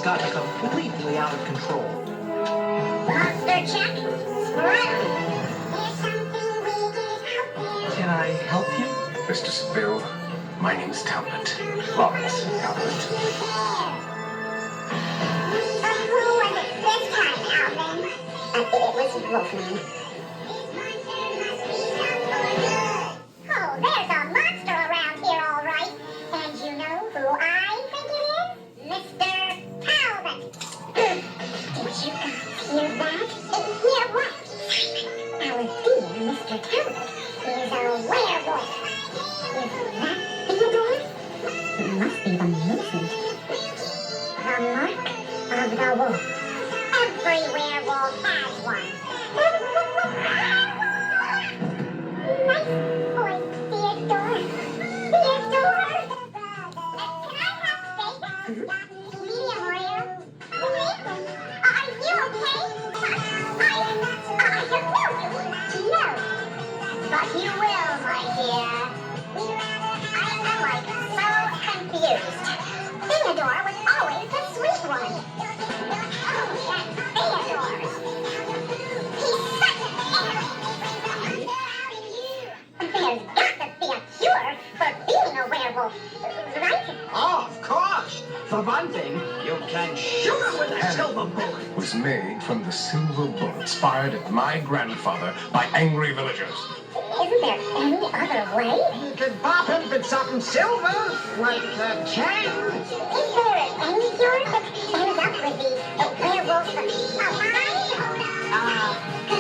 gotten completely out of control. Monster check. There's something we can help you. Can I help you? Mr. Seville, my name's Talbot. Lawrence Talbot. Who was it this time, Alvin? It was Wolfman. Oh, there's a monster around here, all right. And you know who I think it is? Mr. Talbot. Did you guys hear that? Hear what? Our dear Mr. Talbot is a werewolf. Is that Theodore? It must be the movement. The mark of the wolf. Every werewolf has one. Nice voice, Theodore. Theodore! Can I have steak? Medium rare? Are you okay? No. But you will, my dear. I'm like so confused. Theodore was always the sweet one. Oh, that Theodore. He's such a fairy. There's got to be a cure for being a werewolf, right? Oh, of course. For one thing, you can shoot her with a silver bullet. Was made from the silver bullets fired at my grandfather by angry villagers. Isn't there any other way? You could pop it with something silver, like a chain. Is there any cure that ends up with the werewolf alive?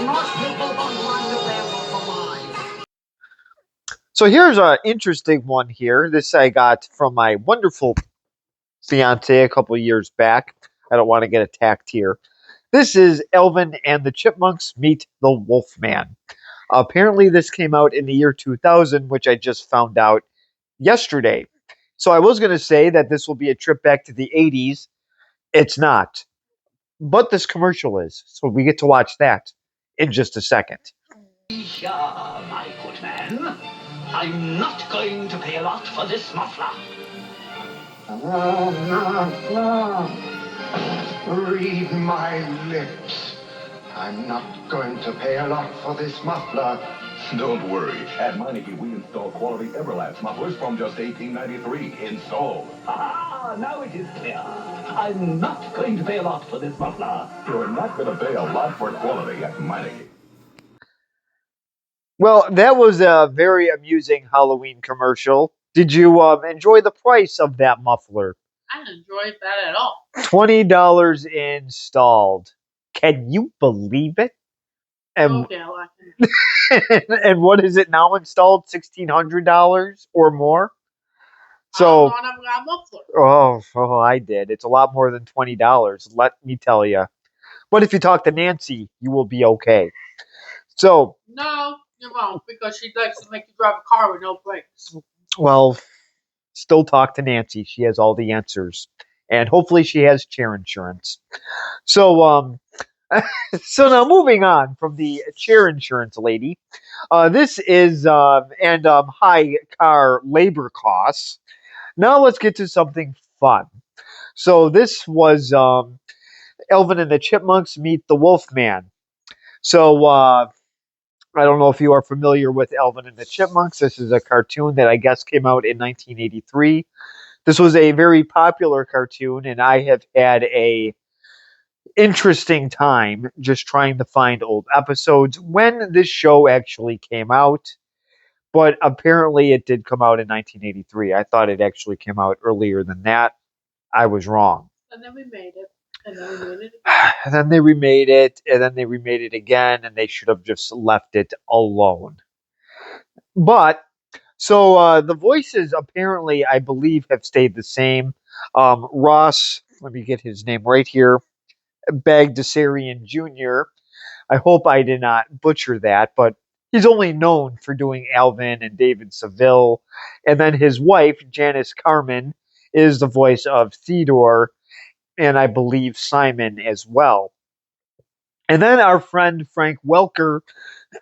Most people don't want the werewolf alive. So here's an interesting one here. This I got from my wonderful fiance a couple years back. I don't want to get attacked here. This is Alvin and the Chipmunks Meet the Wolfman. Apparently this came out in the year 2000, which I just found out yesterday. So I was going to say that this will be a trip back to the 80s. It's not. But this commercial is. So we get to watch that in just a second. Here, my good man. I'm not going to pay a lot for this muffler. Oh, no. Read my lips. I'm not going to pay a lot for this muffler. Don't worry. At Meineke, we install quality Everlast mufflers from just $18.93. Installed. Ah, now it is clear. I'm not going to pay a lot for this muffler. You're not going to pay a lot for quality at Meineke. Well, that was a very amusing Halloween commercial. Did you enjoy the price of that muffler? I didn't enjoy that at all. $20 installed. Can you believe it? And, Okay, I like it. and what is it now installed? $1,600 or more? I So, never got a muffler. oh, I did. It's a lot more than $20, let me tell you. But if you talk to Nancy, you will be okay. So, No, you won't, because she likes to make you drive a car with no brakes. well, still talk to Nancy. She has all the answers. And hopefully she has chair insurance. So, so now moving on from the chair insurance lady, this is high car labor costs. Now let's get to something fun. So this was Alvin and the Chipmunks Meet the Wolfman. So I don't know if you are familiar with Alvin and the Chipmunks. This is a cartoon that I guess came out in 1983. This was a very popular cartoon, and I have had a interesting time just trying to find old episodes when this show actually came out. But apparently it did come out in 1983. I thought it actually came out earlier than that. I was wrong. And then we made it. And then we made it again. And then they remade it, and then they remade it again, and they should have just left it alone. But, so the voices apparently, I believe, have stayed the same. Ross, let me get his name right here, Bagdasarian Jr. I hope I did not butcher that, but he's only known for doing Alvin and David Seville. And then his wife, Janice Carmen, is the voice of Theodore, and I believe Simon as well. And then our friend Frank Welker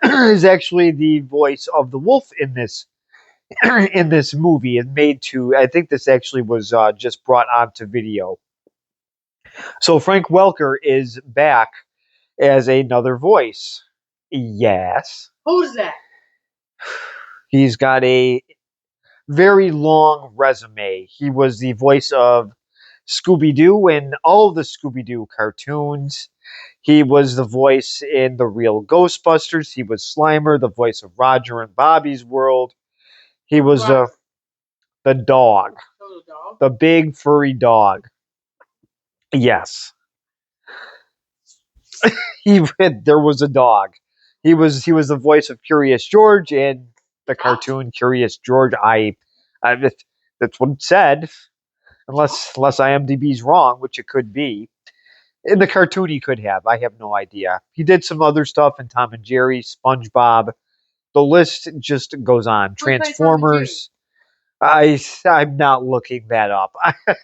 is actually the voice of the wolf in this in this movie, and made to. I think this actually was just brought onto video. So Frank Welker is back as another voice. Yes. Who's that? He's got a very long resume. He was the voice of Scooby Doo in all of the Scooby Doo cartoons. He was the voice in the real Ghostbusters. He was Slimer, the voice of Roger and Bobby's World. He was the dog, Oh, the dog. the big furry dog. Yes, there was a dog. He was the voice of Curious George in the cartoon Curious George. I that's what it said, unless IMDb's wrong, which it could be. In the cartoon, he could have. I have no idea. He did some other stuff in Tom and Jerry, SpongeBob. The list just goes on. Who played Tom and Transformers. I'm not looking that up.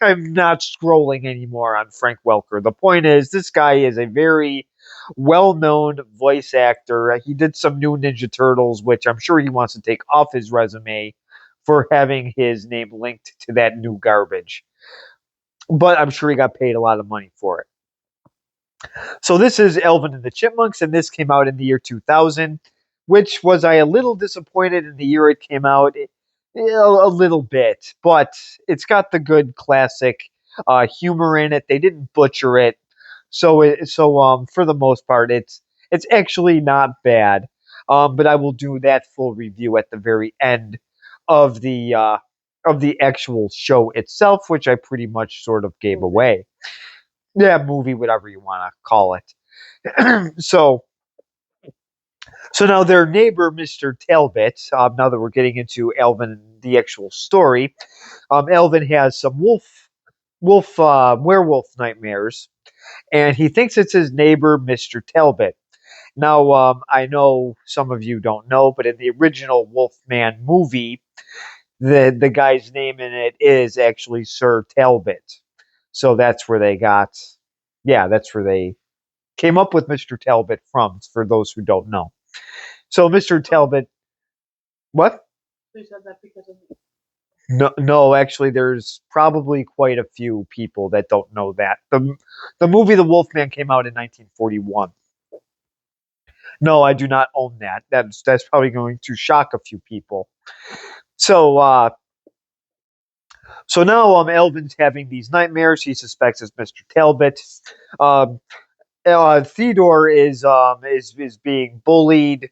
I'm not scrolling anymore on Frank Welker. The point is, this guy is a very well-known voice actor. He did some new Ninja Turtles, which I'm sure he wants to take off his resume for having his name linked to that new garbage. But I'm sure he got paid a lot of money for it. So this is Alvin and the Chipmunks, and this came out in the year 2000, which was I a little disappointed in the year it came out. A little bit, but it's got the good classic humor in it. They didn't butcher it, so for the most part, it's actually not bad. But I will do that full review at the very end of the actual show itself, which I pretty much sort of gave away. Yeah, movie, whatever you want to call it. So now their neighbor, Mr. Talbot, now that we're getting into Alvin and the actual story, Alvin has some werewolf nightmares, and he thinks it's his neighbor, Mr. Talbot. Now, I know some of you don't know, but in the original Wolfman movie, the guy's name in it is actually Sir Talbot. So that's where that's where they came up with Mr. Talbot from, for those who don't know. So Mr. Talbot, what? Who said that because of me? No, actually, there's probably quite a few people that don't know that. The movie The Wolfman came out in 1941. No, I do not own that. That's probably going to shock a few people. So now Elvin's having these nightmares. He suspects it's Mr. Talbot. Um, Theodore is being bullied.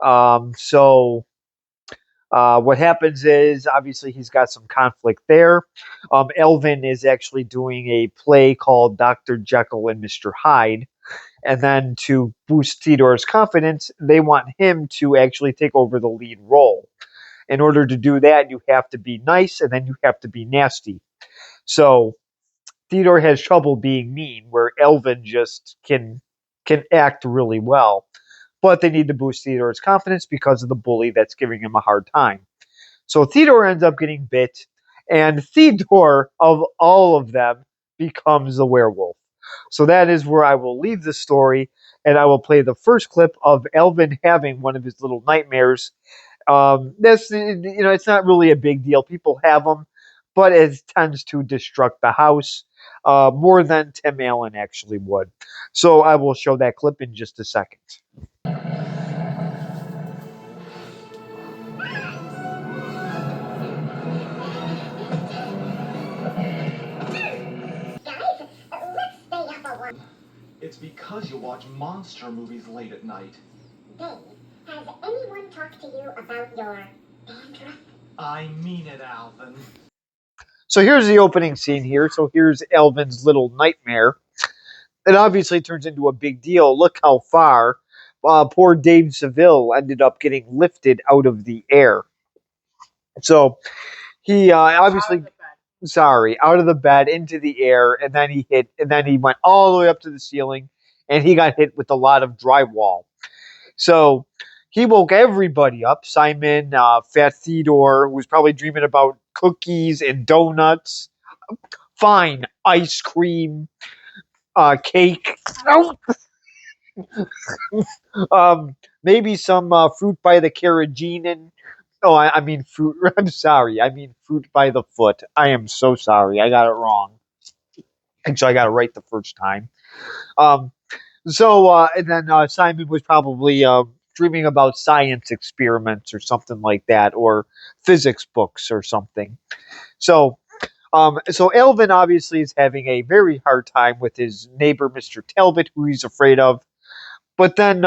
What happens is, obviously, he's got some conflict there. Elvin is actually doing a play called Dr. Jekyll and Mr. Hyde. And then to boost Theodore's confidence, they want him to actually take over the lead role. In order to do that, you have to be nice and then you have to be nasty. So Theodore has trouble being mean, where Elvin just can act really well. But they need to boost Theodore's confidence because of the bully that's giving him a hard time. So Theodore ends up getting bit, and Theodore, of all of them, becomes the werewolf. So that is where I will leave the story, and I will play the first clip of Elvin having one of his little nightmares. It's not really a big deal. People have them, but it tends to destruct the house more than Tim Allen actually would. So I will show that clip in just a second. Guys, let's stay up a while. It's because you watch monster movies late at night. Dave, has anyone talked to you about your dandruff? I mean it, Alvin. So here's the opening scene here. So here's Elvin's little nightmare. It obviously turns into a big deal. Look how far poor Dave Seville ended up getting lifted out of the air. So he obviously, sorry, out of the bed into the air, and then he went all the way up to the ceiling, and he got hit with a lot of drywall. So he woke everybody up. Simon, Fat Theodore, who was probably dreaming about cookies and donuts. Fine, ice cream, cake. Maybe some fruit by the carrageenan. Oh, I mean fruit. I'm sorry. I mean fruit by the foot. I am so sorry. I got it wrong. and so I got it right the first time. Um, and then Simon was probably dreaming about science experiments or something like that, or physics books or something. So, so Alvin obviously is having a very hard time with his neighbor, Mr. Talbot, who he's afraid of. But then,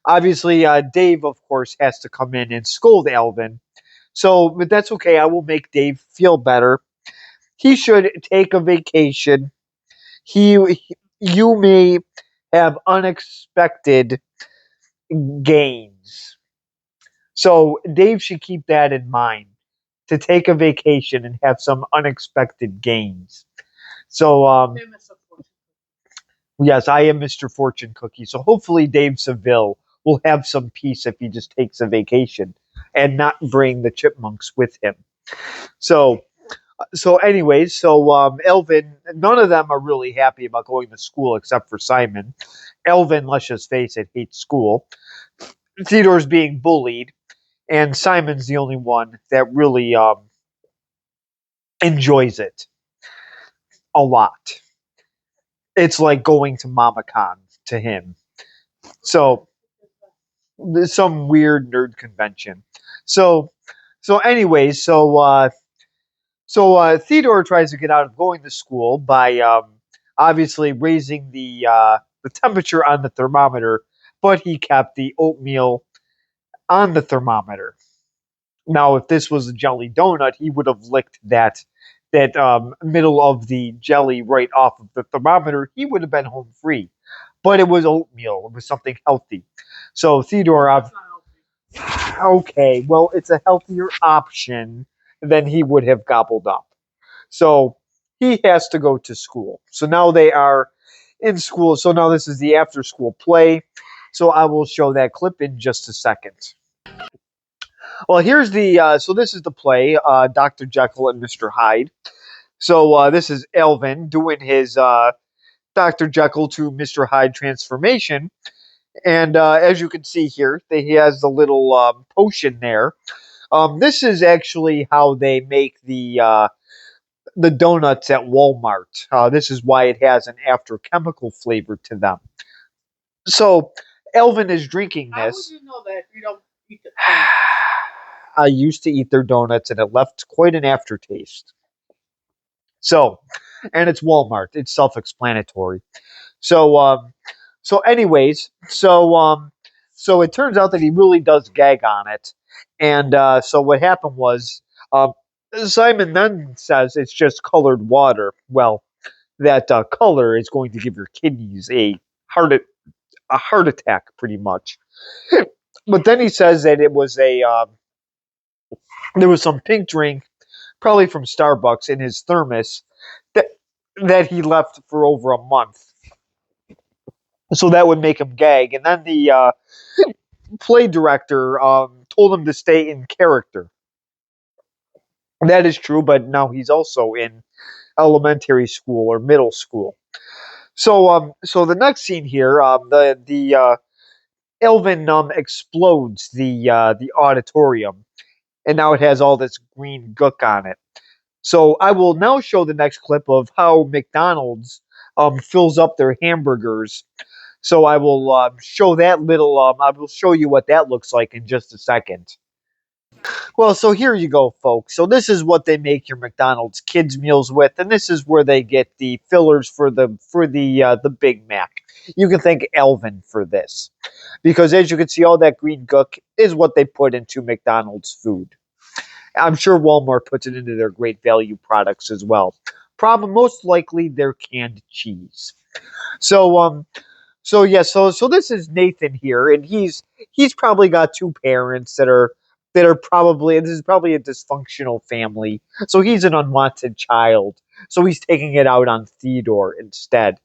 obviously, Dave, of course, has to come in and scold Alvin. So, but that's okay. I will make Dave feel better. He should take a vacation. He, you may have unexpected gains. So Dave should keep that in mind to take a vacation and have some unexpected gains. So yes, I am Mr. Fortune Cookie. So hopefully Dave Seville will have some peace if he just takes a vacation and not bring the chipmunks with him. So anyways, Elvin, none of them are really happy about going to school except for Simon. Elvin, let's just face it, hates school. Theodore's being bullied, and Simon's the only one that really enjoys it a lot. It's like going to MamaCon to him. So there's some weird nerd convention. So anyways, Theodore tries to get out of going to school by obviously raising the temperature on the thermometer, but he kept the oatmeal on the thermometer. Now, if this was a jelly donut, he would have licked that middle of the jelly right off of the thermometer. He would have been home free. But it was oatmeal. It was something healthy. So Theodore, okay, well, it's a healthier option than he would have gobbled up. So he has to go to school. So now they are in school. So now this is the after school play. So I will show that clip in just a second. Well, here's so this is the play, Dr. Jekyll and Mr. Hyde. So this is Alvin doing his Dr. Jekyll to Mr. Hyde transformation. And as you can see here, he has the little potion there. This is actually how they make the donuts at Walmart. This is why it has an after chemical flavor to them. So Alvin is drinking How would this. you know that if you don't eat the I used to eat their donuts, and it left quite an aftertaste. So, and it's Walmart. It's self-explanatory. So, so it turns out that he really does gag on it, and so what happened was, Simon then says it's just colored water. Well, that color is going to give your kidneys heart a heart attack, pretty much. But then he says that it was there was some pink drink, probably from Starbucks, in his thermos that he left for over a month. So that would make him gag. And then the play director told him to stay in character. That is true, but now he's also in elementary school or middle school. So the next scene here, the Elvin explodes the auditorium, and now it has all this green gook on it. So I will now show the next clip of how McDonald's fills up their hamburgers. So I will show that little. I will show you what that looks like in just a second. Well, so here you go, folks. So this is what they make your McDonald's kids meals with, and this is where they get the fillers for the Big Mac. You can thank Alvin for this, because as you can see, all that green gook is what they put into McDonald's food. I'm sure Walmart puts it into their great value products as well. Problem, most likely, their canned cheese. So so this is Nathan here, and he's probably got two parents that are probably, this is probably a dysfunctional family. So he's an unwanted child. So he's taking it out on Theodore instead.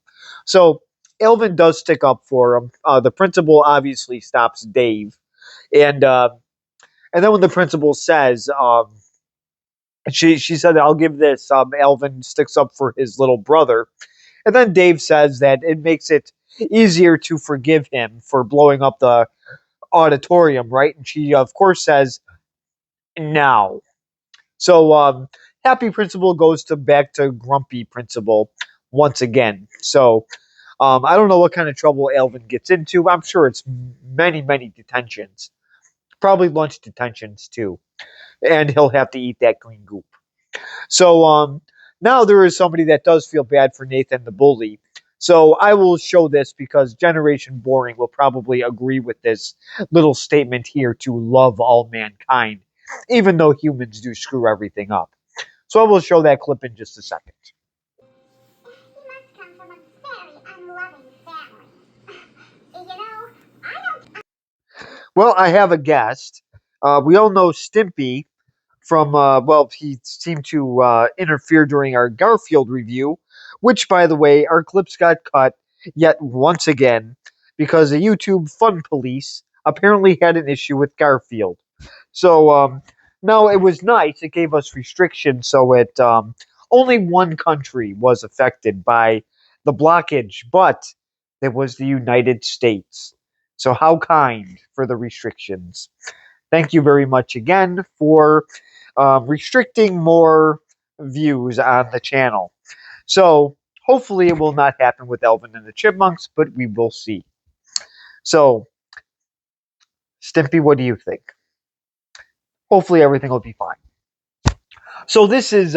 So Alvin does stick up for him. The principal obviously stops Dave, and then when the principal says, she said, "I'll give this." Alvin sticks up for his little brother, and then Dave says that it makes it easier to forgive him for blowing up the auditorium, right? And she, of course, says, "No." So happy principal goes back to grumpy principal once again. So I don't know what kind of trouble Alvin gets into. I'm sure it's many, many detentions. Probably lunch detentions too. And he'll have to eat that green goop. So now there is somebody that does feel bad for Nathan the bully. So I will show this because Generation Boring will probably agree with this little statement here to love all mankind, even though humans do screw everything up. So I will show that clip in just a second. He must come from a very unloving family. You know, I don't. Well, I have a guest. We all know Stimpy from, well, he seemed to interfere during our Garfield review, which, by the way, our clips got cut yet once again because the YouTube Fun Police apparently had an issue with Garfield. So, no, it was nice. It gave us restrictions, so it only one country was affected by the blockage, but it was the United States. So, how kind for the restrictions. Thank you very much again for restricting more views on the channel. So, hopefully, it will not happen with Alvin and the Chipmunks, but we will see. So, Stimpy, what do you think? Hopefully, everything will be fine. So this is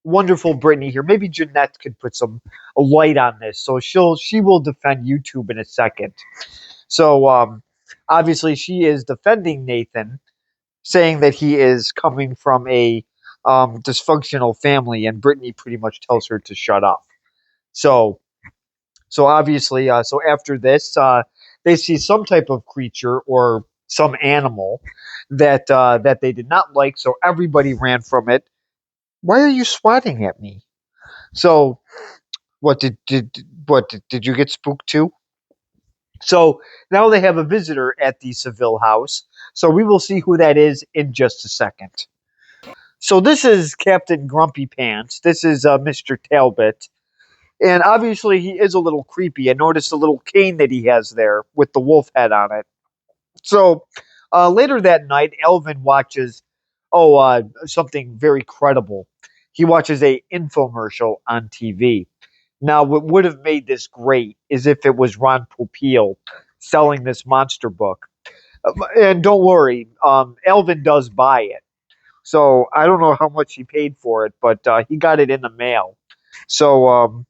wonderful Brittany here. Maybe Jeanette could put some light on this. So she will defend YouTube in a second. So obviously she is defending Nathan, saying that he is coming from a dysfunctional family, and Brittany pretty much tells her to shut up. So obviously, so after this, they see some type of creature or some animal that they did not like. So everybody ran from it. Why are you swatting at me? So, did you get spooked too? So now they have a visitor at the Seville house. So we will see who that is in just a second. So this is Captain Grumpy Pants. This is Mr. Talbot. And obviously he is a little creepy. I noticed the little cane that he has there with the wolf head on it. So later that night, Alvin watches something very credible. He watches a infomercial on TV. Now, what would have made this great is if it was Ron Popeil selling this monster book. And don't worry, Alvin does buy it. So I don't know how much he paid for it, but he got it in the mail. So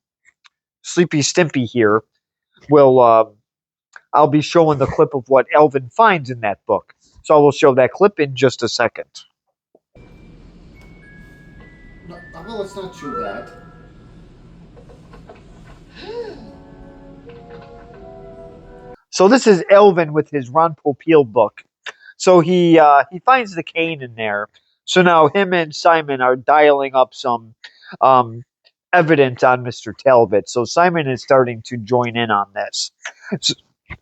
Sleepy Stimpy here will. I'll be showing the clip of what Alvin finds in that book. So I will show that clip in just a second. No, well, let's not do that. So this is Alvin with his Ron Popeil book. So he finds the cane in there. So now him and Simon are dialing up some um, evidence on Mr. Talbot. So Simon is starting to join in on this.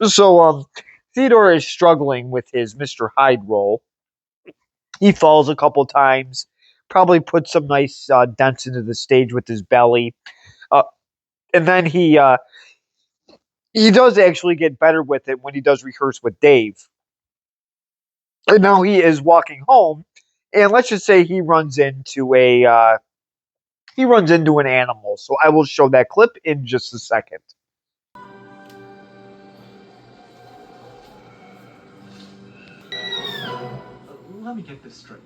So Theodore is struggling with his Mr. Hyde role. He falls a couple times. Probably puts some nice dents into the stage with his belly. And then he does actually get better with it when he does rehearse with Dave. And now he is walking home, and let's just say he runs into an animal. So I will show that clip in just a second. Let me get this straight.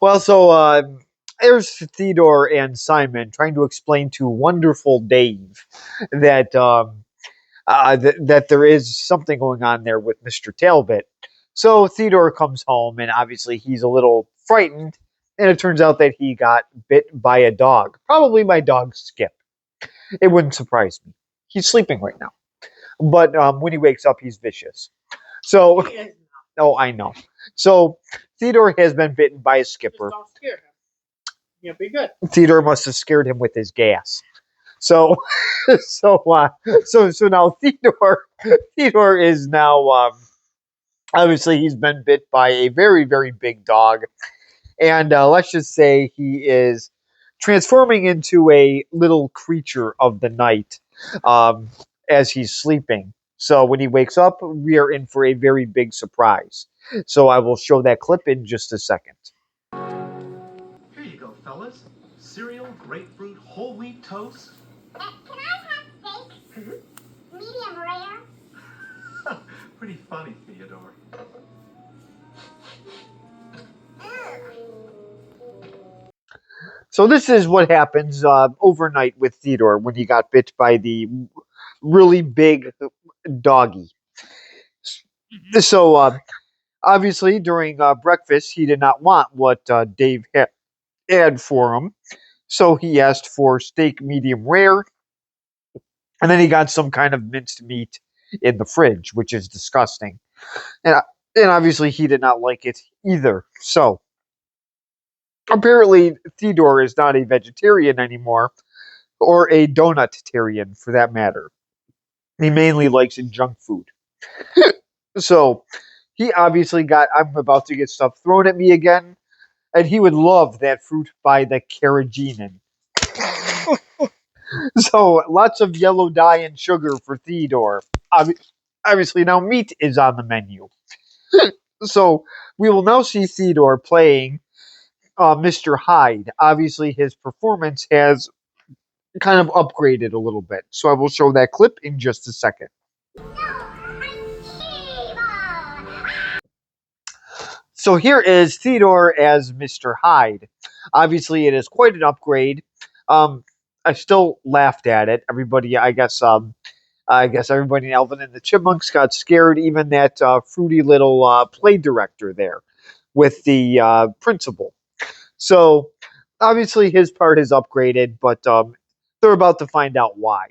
Well, so there's Theodore and Simon trying to explain to wonderful Dave that that there is something going on there with Mr. Talbot. So Theodore comes home, and obviously he's a little frightened, and it turns out that he got bit by a dog. Probably my dog Skip. It wouldn't surprise me. He's sleeping right now, but when he wakes up, he's vicious. So, oh, I know. So Theodore has been bitten by a skipper. Just don't scare him. You'll be good. Theodore must have scared him with his gas. So, so now Theodore is now obviously he's been bit by a very, very big dog, and let's just say he is transforming into a little creature of the night as he's sleeping. So when he wakes up, we are in for a very big surprise. So I will show that clip in just a second. Here you go, fellas. cereal, grapefruit, whole wheat toast? Can I have steak? Medium rare? Pretty funny, Theodore. So this is what happens overnight with Theodore when he got bit by the really big doggy. So obviously during breakfast he did not want what Dave had for him. So he asked for steak medium rare, and then he got some kind of minced meat in the fridge, which is disgusting. And, and obviously he did not like it either. So apparently Theodore is not a vegetarian anymore, or a donut-tarian for that matter. He mainly likes junk food. So he obviously got, I'm about to get stuff thrown at me again, and he would love that fruit by the carrageenan. So lots of yellow dye and sugar for Theodore. Obviously now meat is on the menu. So we will now see Theodore playing Mr. Hyde. Obviously his performance has kind of upgraded a little bit. So I will show that clip in just a second. So here is Theodore as Mr. Hyde. Obviously, it is quite an upgrade. I still laughed at it. Everybody, I guess everybody in Alvin and the Chipmunks got scared. Even that fruity little play director there with the principal. So obviously, his part is upgraded, but they're about to find out why.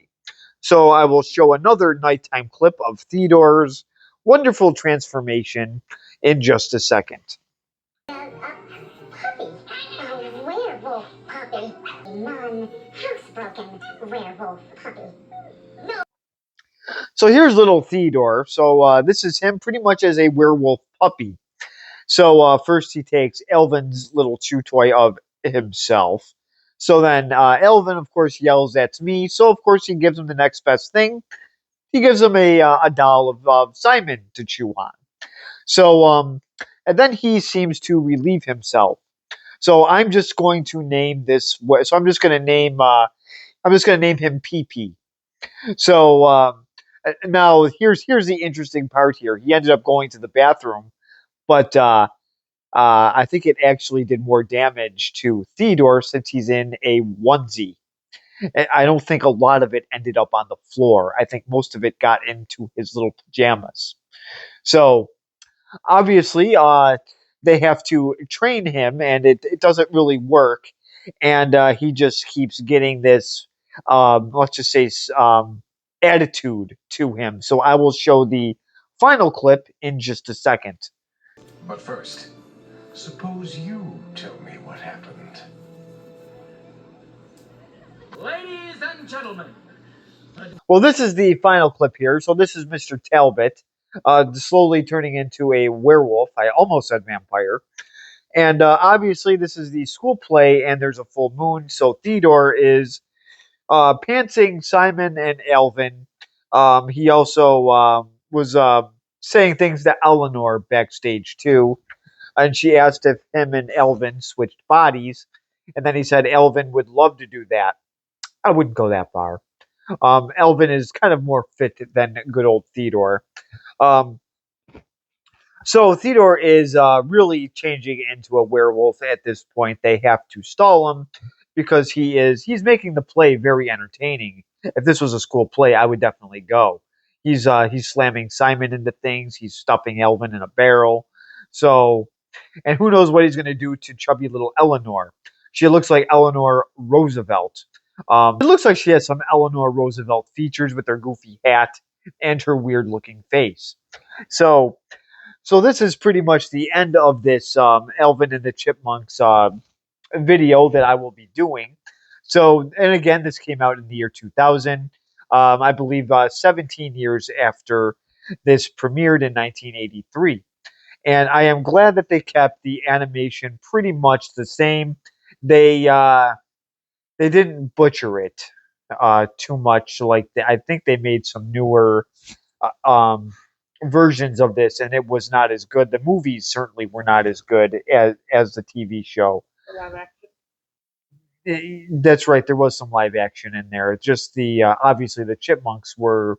So I will show another nighttime clip of Theodore's wonderful transformation in just a second. Puppy. A werewolf puppy. Non-housebroken werewolf puppy. So here's little Theodore. So this is him pretty much as a werewolf puppy. So first he takes Alvin's little chew toy of himself. So then Alvin, of course, yells, "That's me." So of course he gives him the next best thing. He gives him a doll of Simon to chew on. So and then he seems to relieve himself. So I'm just going to name this. So I'm just going to name. I'm just going to name him PP. So now here's the interesting part here. He ended up going to the bathroom, but I think it actually did more damage to Theodore since he's in a onesie. I don't think a lot of it ended up on the floor. I think most of it got into his little pajamas. So obviously, they have to train him, and it doesn't really work. And he just keeps getting this, let's just say, attitude to him. So I will show the final clip in just a second. But first, suppose you tell me what happened. Ladies and gentlemen, Well, this is the final clip here. So this is Mr. Talbot, slowly turning into a werewolf. I almost said vampire. And obviously, this is the school play, and there's a full moon. So Theodore is pantsing Simon and Alvin. He also was saying things to Eleanor backstage too, and she asked if him and Alvin switched bodies, and then he said Alvin would love to do that. I wouldn't go that far. Alvin is kind of more fit than good old Theodore. Um, so Theodore is really changing into a werewolf at this point. They have to stall him because he's making the play very entertaining. If this was a school play, I would definitely go. He's slamming Simon into things. He's stuffing Alvin in a barrel. So, and who knows what he's going to do to chubby little Eleanor? She looks like Eleanor Roosevelt. It looks like she has some Eleanor Roosevelt features with her goofy hat and her weird looking face. So so this is pretty much the end of this Alvin and the Chipmunks video that I will be doing. So, and again, this came out in the year 2000. I believe 17 years after this premiered in 1983. And I am glad that they kept the animation pretty much the same. They they didn't butcher it too much. Like I think they made some newer versions of this, and it was not as good. The movies certainly were not as good as the TV show. That's right. There was some live action in there. It's just the obviously the Chipmunks were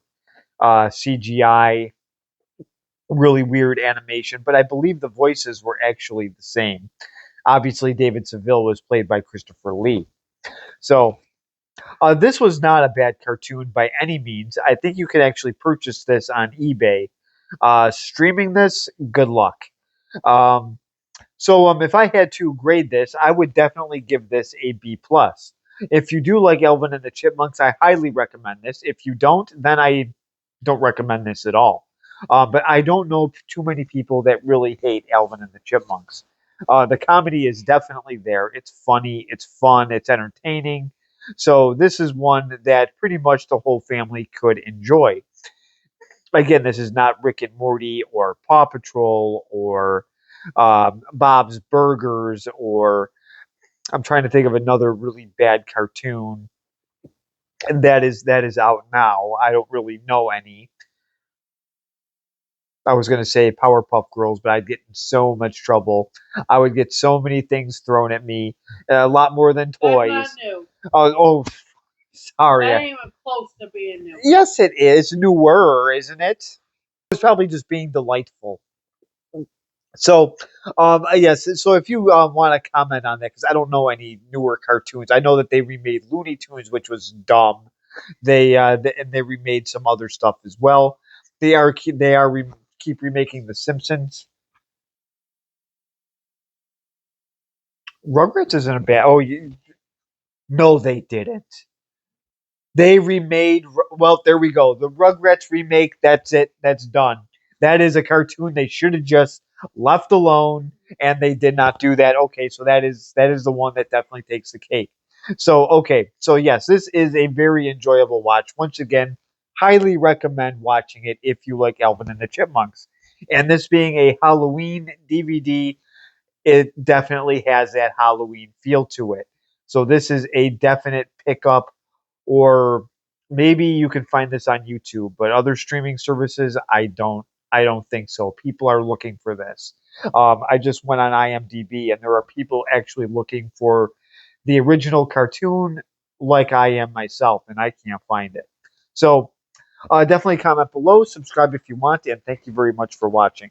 CGI, really weird animation, but I believe the voices were actually the same. Obviously, David Seville was played by Christopher Lee. So this was not a bad cartoon by any means. I think you can actually purchase this on eBay. Streaming this, good luck. Um, if I had to grade this, I would definitely give this a B plus. If you do like Alvin and the Chipmunks, I highly recommend this. If you don't, then I don't recommend this at all. But I don't know too many people that really hate Alvin and the Chipmunks. The comedy is definitely there. It's funny, it's fun, it's entertaining. So this is one that pretty much the whole family could enjoy. Again, this is not Rick and Morty or Paw Patrol or Bob's Burgers, or I'm trying to think of another really bad cartoon that is out now. I don't really know any. I was going to say Powerpuff Girls, but I'd get in so much trouble. I would get so many things thrown at me, a lot more than toys. That's not new. Oh, sorry. That ain't even close to being new. Yes, it is newer, isn't it? It's probably just being delightful. So, yes. So, if you want to comment on that, because I don't know any newer cartoons. I know that they remade Looney Tunes, which was dumb. And they remade some other stuff as well. Keep remaking The Simpsons. Rugrats isn't a bad. No, they didn't. They remade. Well, there we go. The Rugrats remake. That's it. That's done. That is a cartoon they should have just left alone, and they did not do that. Okay, so that is the one that definitely takes the cake. So okay, so yes, this is a very enjoyable watch. Once again, highly recommend watching it if you like Alvin and the Chipmunks. And this being a Halloween DVD, it definitely has that Halloween feel to it. So this is a definite pickup, or maybe you can find this on YouTube, but other streaming services, I don't think so. People are looking for this. I just went on IMDb, and there are people actually looking for the original cartoon, like I am myself, and I can't find it. So definitely comment below, subscribe if you want, and thank you very much for watching.